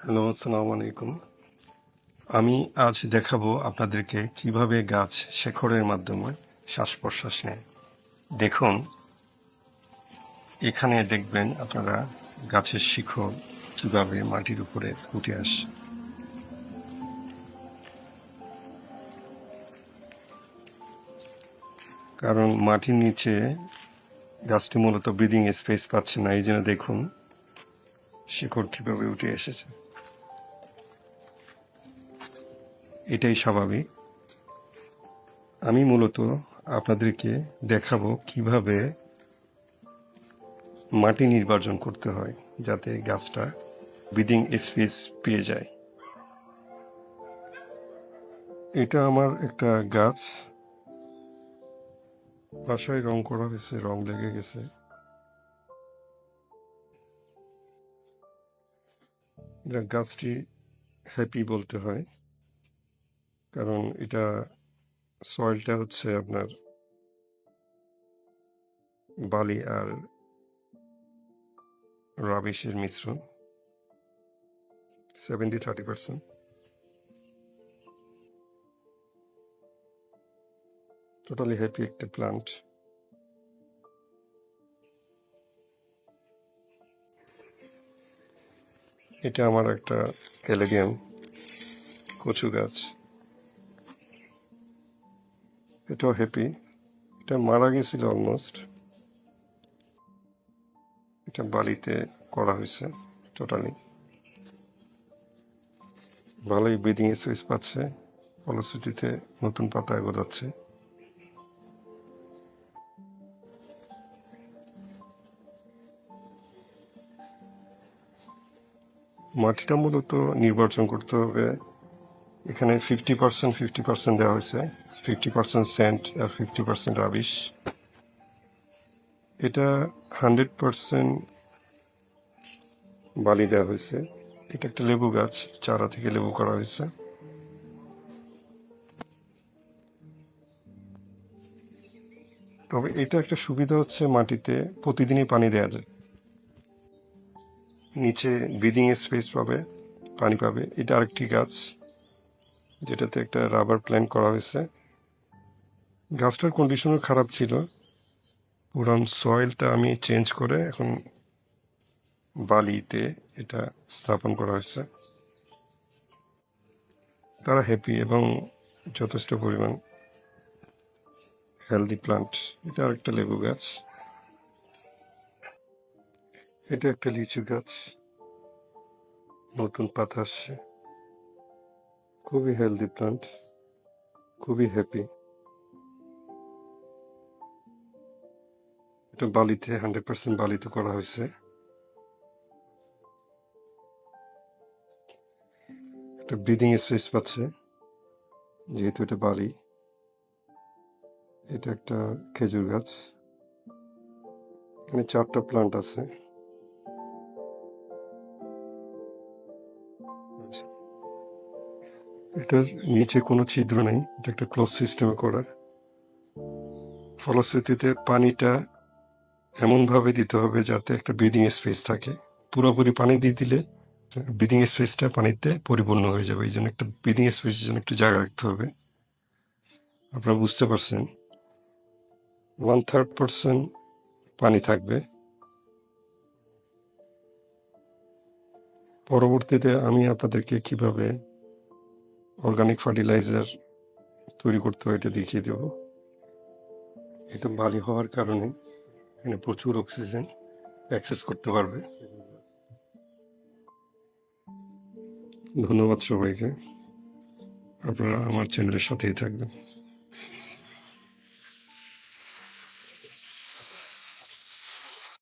Hello, আসসালামু আলাইকুম। আমি আজ দেখাবো আপনাদেরকে কিভাবে গাছ শেকড়ের মাধ্যমে শ্বাস প্রশ্বাস নেয়। দেখুন, এখানে দেখবেন আপনারা গাছের শিকড় কিভাবে মাটির উপরে উঠে আসে। কারণ মাটির নিচে গাছটি মূলত ব্রিদিং স্পেস পাচ্ছে না, এই জন্য দেখুন শিকড় কিভাবে উঠে এসেছে। এটাই স্বাভাবিক। আমি মূলত আপনাদেরকে দেখাবো কিভাবে মাটি নির্বাচন করতে হয় যাতে গাছটা ব্রিদিং স্পেস পেয়ে যায়। এটা আমার একটা গাছ, বাসায় রং করা হয়েছে, রং লেগে গেছে। গাছটি হ্যাপি বলতে হয়, কারণ এটা সয়েলটা হচ্ছে আপনার বালি আর রাবিশের মিশ্রণ, 70-30%। টোটালি হ্যাপি একটা প্লান্ট। এটা আমার একটা ক্যালেডিয়াম কচু গাছ, এটাও হ্যাপি। এটা মারা গেছিল অলমোস্ট। এটা বালিতে করা হয়েছে টোটালি। ভালোই ব্রিদিং স্পেস পাচ্ছে, ফলশ্রুতিতে নতুন পাতায় গজাচ্ছে। মাটিটা মূলত নির্বাচন করতে হবে। এখানে 50% দেওয়া হয়েছে, 50% স্যান্ড আর 50% রাবিশ। এটা 100% বালি দেওয়া হয়েছে। এটা একটা লেবু গাছ, চারা থেকে লেবু করা হয়েছে। তবে এটা একটা সুবিধা হচ্ছে মাটিতে প্রতিদিনই পানি দেওয়া যায়। নিচে ব্রিদিং স্পেস পাবে, পানি পাবে। এটা আরেকটি গাছ যেটাতে একটা রাবার প্ল্যান্ট করা হয়েছে। গাছটার কন্ডিশনও খারাপ ছিল, পুরান সয়েলটা আমি চেঞ্জ করে এখন বালিতে এটা স্থাপন করা হয়েছে। তারা হ্যাপি এবং যথেষ্ট পরিমাণ হেলদি প্লান্ট। এটা আরেকটা লেবু গাছ, এটা একটা লিচু গাছ, নতুন পাতা আসছে। খুবই হেলদি প্লান্ট, খুবই হ্যাপি। এটা বালিতে 100% বালিতে করা হয়েছে। একটা ব্রিদিং স্পেস পাচ্ছে যেহেতু এটা বালি। এটা একটা খেজুর গাছ, এখানে 4টা প্লান্ট আছে। এটার নিচে কোনো ছিদ্র নেই, এটা একটা ক্লোজ সিস্টেমে করা। ফলশ্রুতিতে পানিটা এমনভাবে দিতে হবে যাতে একটা ব্রিদিং স্পেস থাকে। পুরোপুরি পানি দিয়ে দিলে ব্রিদিং স্পেসটা পানিতে পরিপূর্ণ হয়ে যাবে, এই জন্য একটা ব্রিদিং স্পেসের জন্য একটু জায়গা রাখতে হবে। আপনারা বুঝতে পারছেন, 1/3% পানি থাকবে। পরবর্তীতে আমি আপনাদেরকে কিভাবে অর্গানিক ফার্টিলাইজার তৈরি করতে হয় এটা দেখিয়ে দেব। এটা বালি হওয়ার কারণে এখানে প্রচুর অক্সিজেন অ্যাক্সেস করতে পারবে। ধন্যবাদ সবাইকে, আপনারা আমার চ্যানেলের সাথেই থাকবেন।